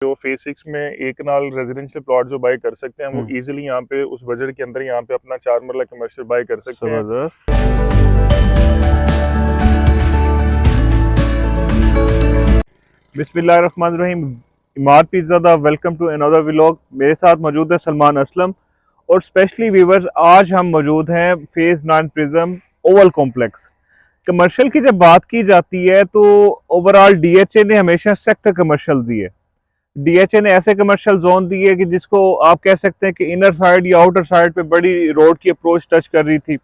जो फेज 6 में एक नाल रेजिडेंशियल प्लॉट जो बाय कर सकते हैं वो इजीली यहाँ पे उस बजट के अंदर यहाँ पे अपना 4 मरला कमर्शियल बाय कर सकते हैं। जबरदस्त। बिस्मिल्लाहिर्रहमानिर्रहीम। Imad Peerzada, welcome to another vlog. मेरे साथ मौजूद है सलमान असलम और स्पेशली व्यूवर्स, आज हम मौजूद हैं phase 9 prism Oval complex. Commercial की जब बात की जाती है तो ओवरऑल डीएचए ने हमेशा सेक्टर कमर्शियल दिए। डीएचए ने ऐसे कमर्शियल जोन दिए कि जिसको आप कह सकते हैं कि इनर साइड या आउटर साइड पे बड़ी रोड की अप्रोच टच कर रही थी।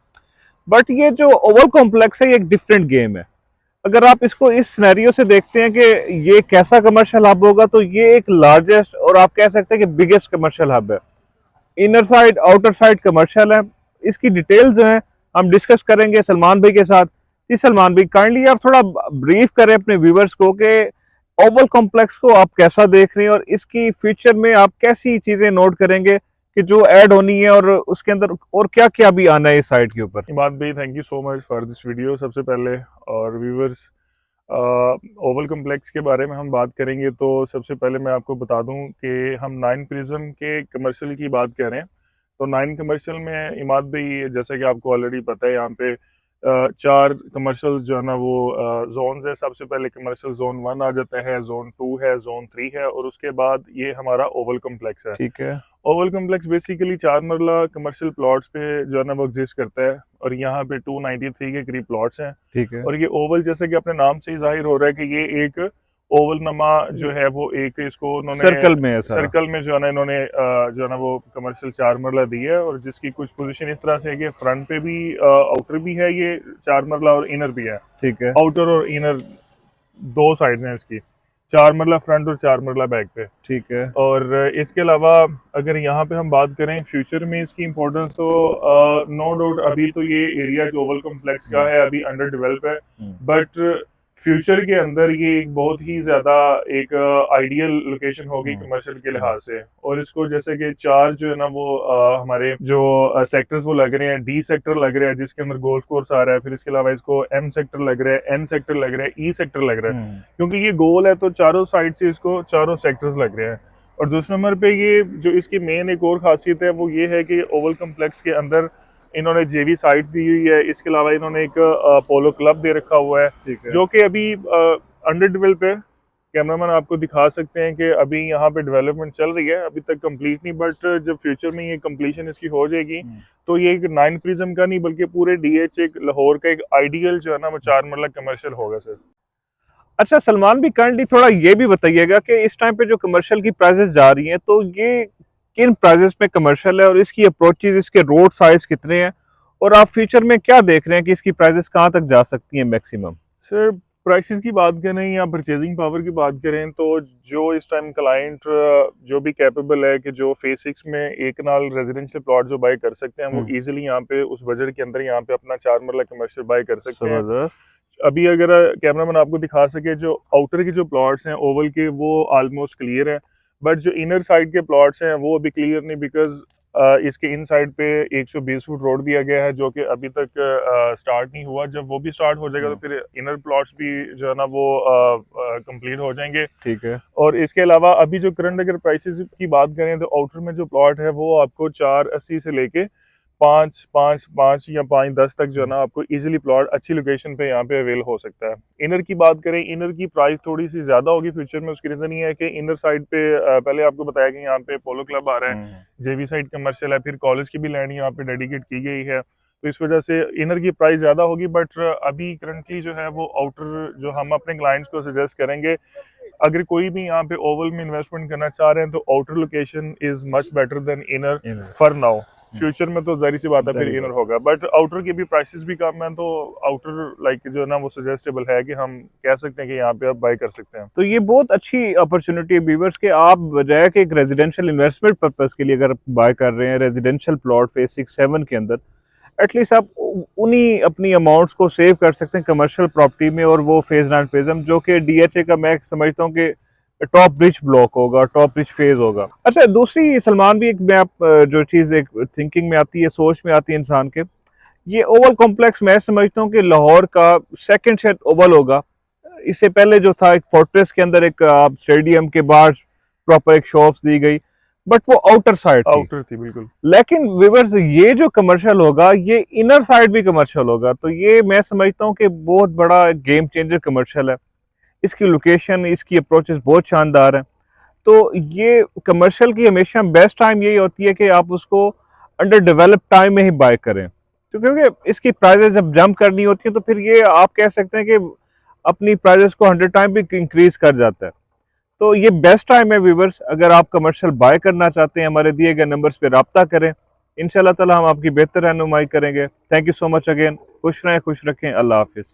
बट ये जो ओवल कॉम्प्लेक्स है ये एक डिफरेंट गेम है। अगर आप इसको इस सिनेरियो से देखते हैं कि ये कैसा कमर्शियल हब होगा, तो ये एक लार्जेस्ट और आप कह सकते हैं कि बिगेस्ट कमर्शियल हब है। Inner side outer side commercial है। इसकी डिटेल जो है हम डिस्कस करेंगे सलमान भाई के साथ। जी सलमान भाई, काइंडली आप थोड़ा ब्रीफ करें अपने व्यूवर्स को कि ओवल कॉम्प्लेक्स को आप कैसा देख रहे हैं और इसकी फ्यूचर में आप कैसी चीजें नोट करेंगे कि जो ऐड होनी है और उसके अंदर और क्या क्या भी आना है इस साइट के ऊपर। इमाद भाई, thank you so much for this video. सबसे पहले और व्यूवर्स, ओवल कम्प्लेक्स के बारे में हम बात करेंगे तो सबसे पहले मैं आपको बता दूं कि हम 9 प्रिज्म के कमर्शियल की बात कर रहे हैं। तो 9 कमर्शियल में इमाद भाई, जैसा कि आपको ऑलरेडी पता है, यहाँ पे 4 कमर्शियल जो है ना वो जोन्स है। सबसे पहले कमर्शियल जोन 1 आ जाता है, जोन 2 है, जोन 3 है और उसके बाद ये हमारा ओवल कम्प्लेक्स है। ठीक है। ओवल कम्प्लेक्स बेसिकली 4 मरला कमर्शियल प्लॉट्स पे जो है ना वो एग्जिस्ट करता है और यहाँ पे 293 के करीब प्लॉट्स हैं। ठीक है। और ये ओवल, जैसे कि अपने नाम से ही जाहिर हो रहा है कि ये एक ओवल नमा जो है वो एक इसको उन्होंने सर्कल में है सारा। सर्कल में जो है ना इन्होंने जो है ना वो कमर्शियल 4 मरला दी है और जिसकी कुछ पोजीशन इस तरह से है कि फ्रंट पे भी आउटर भी है ये 4 मरला और इनर भी है। ठीक है। आउटर और इनर दो साइड हैं इसकी, 4 मरला फ्रंट और 4 मरला बैक पे। ठीक है। और इसके अलावा अगर यहाँ पे हम बात करें फ्यूचर में इसकी इम्पोर्टेंस, तो नो डाउट अभी तो ये एरिया जो ओवल कॉम्प्लेक्स का है अभी अंडर डेवलप है, बट फ्यूचर के अंदर ये एक बहुत ही ज्यादा एक आइडियल लोकेशन होगी कमर्शियल के लिहाज से। और इसको जैसे कि 4 जो है ना वो हमारे जो सेक्टर्स वो लग रहे हैं, डी सेक्टर लग रहा है जिसके अंदर गोल्फ कोर्स आ रहा है, फिर इसके अलावा इसको एम सेक्टर लग रहा है, एन सेक्टर लग रहा है, ई सेक्टर लग रहा है, क्योंकि ये गोल है तो चारों साइड से इसको चारों सेक्टर्स लग रहे हैं। और दूसरे नंबर पे ये जो इसकी मेन एक और खासियत है वो ये है कि ओवल कम्प्लेक्स के अंदर इन्होंने जेवी साइट दी हुई है। इसके अलावा इन्होंने एक पोलो क्लब दे रखा हुआ है, जो कि अभी अंडर डेवलप है। कैमरामैन आपको दिखा सकते हैं कि अभी यहाँ पे डेवलपमेंट चल रही है, अभी तक कंप्लीट नहीं, बट जब फ्यूचर में ये कंप्लीशन इसकी हो जाएगी तो ये एक 9 प्रिज्म का नहीं बल्कि पूरे डीएच एक लाहौर का एक आइडियल जो है ना वो 4 मरला कमर्शियल होगा सर। अच्छा सलमान भी काइंडली थोड़ा ये भी बताइएगा कि इस टाइम पे जो कमर्शियल की प्राइसेस जा रही हैं तो ये किन प्राइसेस में कमर्शियल है और इसकी अप्रोचेज, इसके रोड साइज कितने हैं और आप फ्यूचर में क्या देख रहे हैं कि इसकी प्राइसेस कहाँ तक जा सकती हैं मैक्सिमम। सर, प्राइसेस की बात करें या परचेजिंग पावर की बात करें तो जो इस टाइम क्लाइंट जो भी कैपेबल है कि जो फेज 6 में एक नाल रेजिडेंशियल प्लॉट जो बाय कर सकते हैं वो इजीली यहाँ पे उस बजट के अंदर यहाँ पे अपना 4 मरला कमर्शियल बाय कर सकते हैं। अभी अगर कैमरामैन आपको दिखा सके, जो आउटर के जो प्लॉट्स हैं ओवल के वो ऑलमोस्ट क्लियर है, बट जो इनर साइड के प्लॉट्स हैं वो अभी क्लियर नहीं, बिकॉज इसके इन साइड पे 120 फुट रोड दिया गया है जो कि अभी तक स्टार्ट नहीं हुआ। जब वो भी स्टार्ट हो जाएगा तो फिर इनर प्लॉट्स भी जो है ना वो कंप्लीट हो जाएंगे। ठीक है। और इसके अलावा अभी जो करंट अगर प्राइसेस की बात करें तो आउटर में जो प्लॉट है वो आपको 480 से लेके 5 या 5.10 तक जो है ना आपको इजीली प्लॉट अच्छी लोकेशन पे यहाँ पे अवेल हो सकता है। इनर की बात करें, इनर की प्राइस थोड़ी सी ज्यादा होगी फ्यूचर में। उसकी रीजन ये है कि इनर साइड पे पहले आपको बताया कि यहाँ पे पोलो क्लब आ रहा है, जेवी साइड कमर्शियल है, फिर कॉलेज की भी लैंड यहाँ पे डेडिकेट की गई है, तो इस वजह से इनर की प्राइस ज्यादा होगी। बट अभी करंटली जो है वो आउटर जो हम अपने क्लाइंट्स को सजेस्ट करेंगे, अगर कोई भी यहाँ पे ओवल में इन्वेस्टमेंट करना चाह रहे हैं तो outer location is much better than inner for now. Future में तो जाहिर सी बात है फिर इनर होगा, बट आउटर के भी प्राइसेस भी कम है, तो आउटर लाइक जो है ना वो सजेस्टेबल है कि हम कह सकते हैं कि यहाँ पे आप बाय कर सकते हैं। तो ये बहुत अच्छी अपॉर्चुनिटी है व्यूअर्स के आप बजाय के एक रेजिडेंशियल इन्वेस्टमेंट पर्पस के लिए अगर बाय कर रहे हैं रेजिडेंशियल प्लॉट फेज 6-7 के अंदर, एटलीस्ट आप उन्हीं अपनी अमाउंट्स को सेव कर सकते हैं कमर्शियल प्रॉपर्टी में। और वो फेज 9 प्रिज्म जो कि डीएचए का मैं समझता हूँ कि टॉप रिच ब्लॉक होगा, टॉप रिच फेज होगा। अच्छा, दूसरी सलमान भी एक मैं आप जो चीज एक थिंकिंग में आती है, सोच में आती है इंसान के, ये ओवल कॉम्प्लेक्स मैं समझता हूँ कि लाहौर का सेकंड शायद ओवल होगा। इससे पहले जो था एक फोर्ट्रेस के अंदर एक आप स्टेडियम के बाहर प्रॉपर एक शॉप्स दी गई, बट वो आउटर साइड थी। आउटर थी बिल्कुल। लेकिन व्यूअर्स ये जो कमर्शियल होगा ये इनर साइड भी कमर्शियल होगा, तो ये मैं समझता हूँ कि बहुत बड़ा गेम चेंजर कमर्शियल है। इसकी लोकेशन, इसकी अप्रोचेस बहुत शानदार है। तो ये कमर्शियल की हमेशा बेस्ट टाइम यही होती है कि आप उसको अंडर डेवलप टाइम में ही बाय करें, तो क्योंकि इसकी प्राइजेस जब जंप करनी होती है तो फिर ये आप कह सकते हैं कि अपनी प्राइजेस को 100 टाइम भी इंक्रीज कर जाता है। तो ये बेस्ट टाइम है व्यूवर्स, अगर आप कमर्शियल बाय करना चाहते हैं हमारे दिए गए नंबर्स पे रब्ता करें, इंशाल्लाह ताला हम आपकी बेहतर रहनुमाई करेंगे। Thank you so much again, खुश रहें, खुश रखें, अल्लाह हाफिज़।